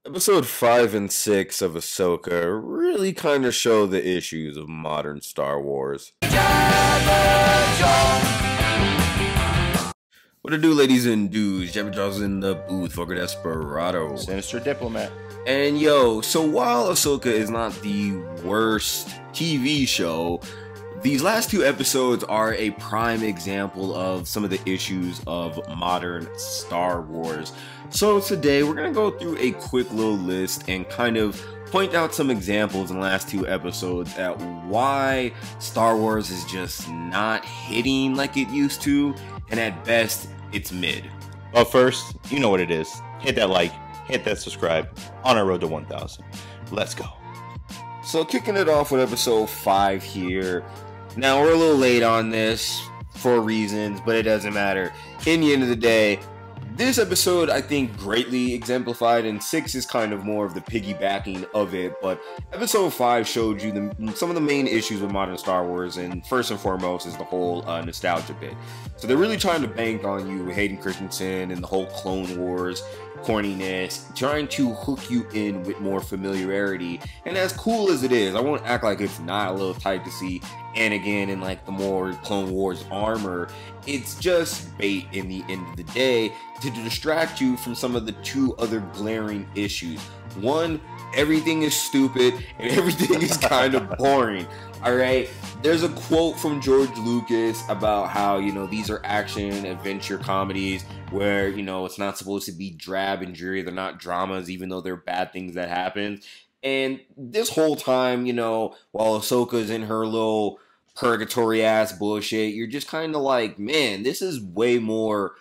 Episode 5 and 6 of Ahsoka really kind of show the issues of modern Star Wars. What to do, ladies and dudes? Jabba Jaw's in the booth, Fucker Desperado. Sinister Diplomat. And yo, so while Ahsoka is not the worst TV show, these last two episodes are a prime example of some of the issues of modern Star Wars. So today we're going to go through a quick little list and kind of point out some examples in the last two episodes at why Star Wars is just not hitting like it used to, and at best, it's mid. But first, you know what it is. Hit that like, hit that subscribe. On our road to 1,000. Let's go. So kicking it off with episode 5 here. Now, we're a little late on this for reasons, but it doesn't matter. In the end of the day, this episode, I think, greatly exemplified, and 6 is kind of more of the piggybacking of it, but episode 5 showed you some of the main issues with modern Star Wars, and first and foremost is the whole nostalgia bit. So they're really trying to bank on you, Hayden Christensen, and the whole Clone Wars corniness, trying to hook you in with more familiarity. And as cool as it is, I won't act like it's not a little tight to see Anakin in like the more Clone Wars armor. It's just bait in the end of the day to distract you from some of the two other glaring issues. One, everything is stupid and everything is kind of boring. All right, there's a quote from George Lucas about how, these are action adventure comedies where, it's not supposed to be drab and dreary. They're not dramas, even though they're bad things that happen. And this whole time, while Ahsoka's in her little purgatory ass bullshit, you're just kind of like, man, this is way more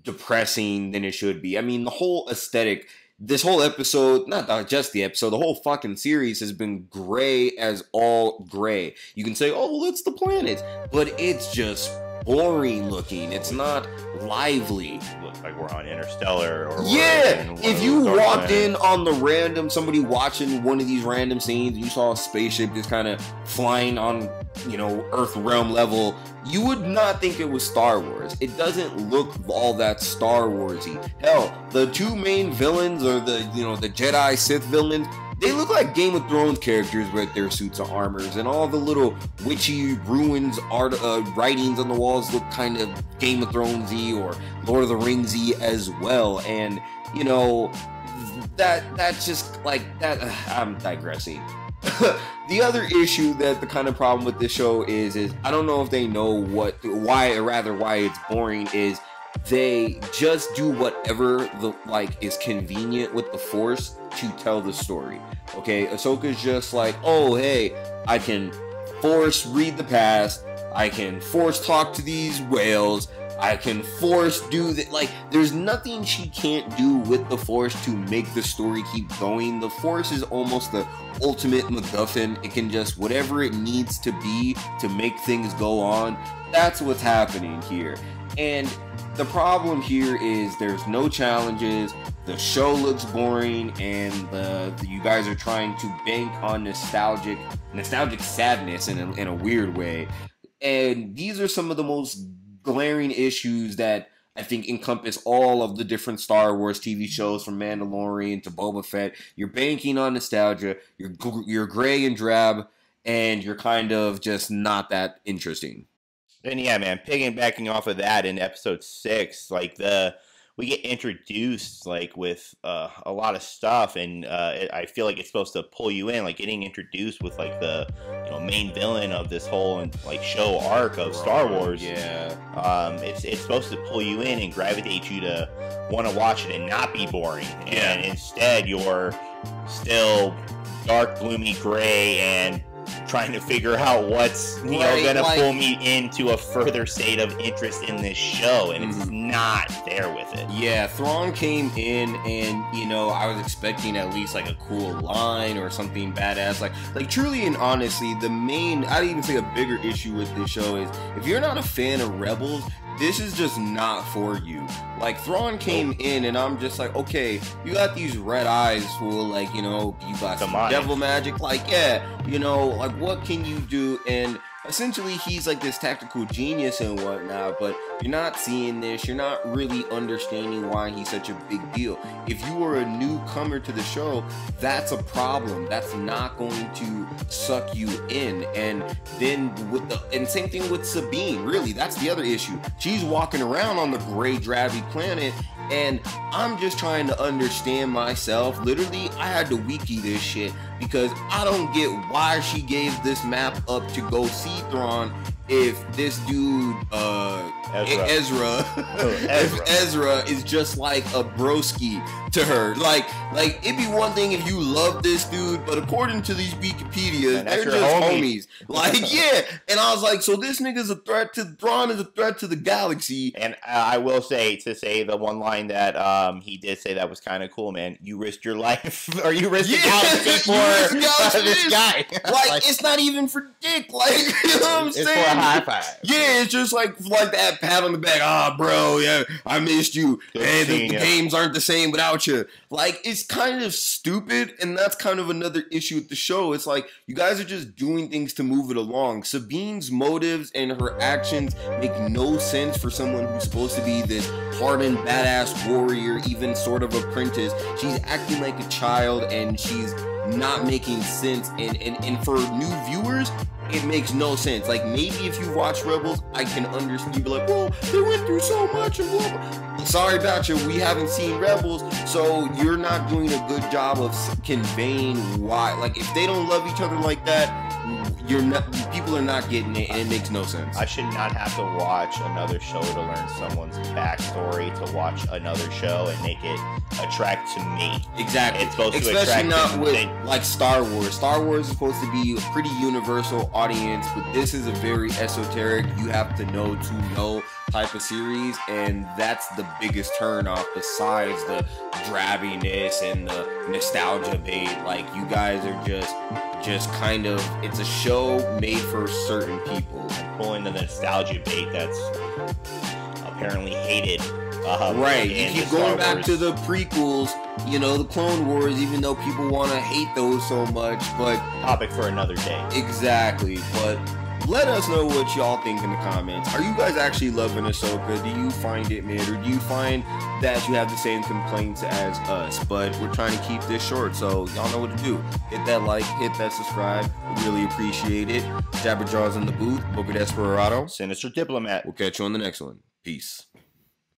depressing than it should be. I mean, the whole aesthetic, this whole episode, not just the episode, the whole fucking series has been gray as all gray. You can say, oh, well, it's the planet, but it's just boring looking. It's not lively. Looks like we're on Interstellar or if you walked in on somebody watching one of these random scenes and you saw a spaceship just kind of flying on, Earth realm level, you would not think it was Star Wars. It doesn't look all that Star Warsy. Hell, the two main villains, or the Jedi Sith villains, they look like Game of Thrones characters with their suits of armors, and all the little witchy ruins writings on the walls look kind of Game of Thronesy or Lord of the Ringsy as well. And that's just like that. I'm digressing. The other issue, that the kind of problem with this show is I don't know if they know why it's boring, is they just do whatever is convenient with the Force to tell the story. Okay, Ahsoka's just like, oh hey, I can Force read the past, I can Force talk to these whales, I can Force do that. Like, there's nothing she can't do with the Force to make the story keep going. The Force is almost the ultimate MacGuffin. It can just, whatever it needs to be to make things go on, that's what's happening here. And the problem here is there's no challenges, the show looks boring, and you guys are trying to bank on nostalgic sadness in a weird way. And these are some of the most glaring issues that I think encompass all of the different Star Wars TV shows, from Mandalorian to Boba Fett. You're banking on nostalgia, you're gray and drab, and you're kind of just not that interesting. And yeah, man, piggybacking off of that, in episode 6, we get introduced with a lot of stuff, and I feel like it's supposed to pull you in, getting introduced with the main villain of this whole show arc of Star Wars. Yeah, it's supposed to pull you in and gravitate you to want to watch it and not be boring. Yeah. And instead, you're still dark, gloomy, gray, and trying to figure out what's gonna pull me into a further state of interest in this show, and it's not there with it. Yeah, Thrawn came in, and I was expecting at least a cool line or something badass. Like truly and honestly, I'd even say a bigger issue with this show is, if you're not a fan of Rebels, this is just not for you. Thrawn came in, and I'm just like, okay, you got these red eyes full, you got some devil magic, what can you do? And essentially he's like this tactical genius and whatnot, but you're not seeing this, you're not really understanding why he's such a big deal. If you are a newcomer to the show, that's a problem. That's not going to suck you in. And then and same thing with Sabine, really, that's the other issue. She's walking around on the gray drabby planet, and I'm just trying to understand myself. Literally, I had to wiki this shit because I don't get why she gave this map up to go see Thrawn if this dude Ezra is just like a broski to her. Like it'd be one thing if you love this dude, but according to these Wikipedias, they're just homies. Like, yeah. And I was like, so this nigga's a threat to Thrawn, is a threat to the galaxy. And I will say the one line that he did say that was kind of cool, man. You risked your life, or you risked the galaxy for this guy. Like, it's not even for dick. Like, you know what I'm saying? It's for a high five. Yeah, it's just like that pat on the back. Ah, bro, yeah, I missed you. Hey, the games aren't the same without you. Like, it's kind of stupid, and that's kind of another issue with the show. It's like, you guys are just doing things to move it along. Sabine's motives and her actions make no sense for someone who's supposed to be this hardened, badass warrior, even sort of apprentice. She's acting like a child, and she's not making sense. And for new viewers, it makes no sense. Like, maybe if you watch Rebels, I can understand. You'd be like, well, they went through so much and blah, blah. Sorry about you, we haven't seen Rebels, so you're not doing a good job of conveying why. Like, if they don't love each other like that, people are not getting it, and it makes no sense. I should not have to watch another show to learn someone's backstory to watch another show and make it attract to me. Exactly. It's supposed Especially to attract not with like Star Wars. Star Wars is supposed to be a pretty universal audience, but this is a very esoteric, you have to know type of series, and that's the biggest turnoff besides the drabbiness and the nostalgia bait. Like, you guys are just kind of, it's a show made for certain people. Pulling the nostalgia bait that's apparently hated. Right, you keep going back to the prequels, you know, the Clone Wars, even though people want to hate those so much, but... Topic for another day. Exactly, but let us know what y'all think in the comments. Are you guys actually loving Ahsoka? Do you find it mid, or do you find that you have the same complaints as us? But we're trying to keep this short, so y'all know what to do. Hit that like, hit that subscribe. We really appreciate it. Jabberjaws in the booth. Boca Desperado. Sinister Diplomat. We'll catch you on the next one. Peace.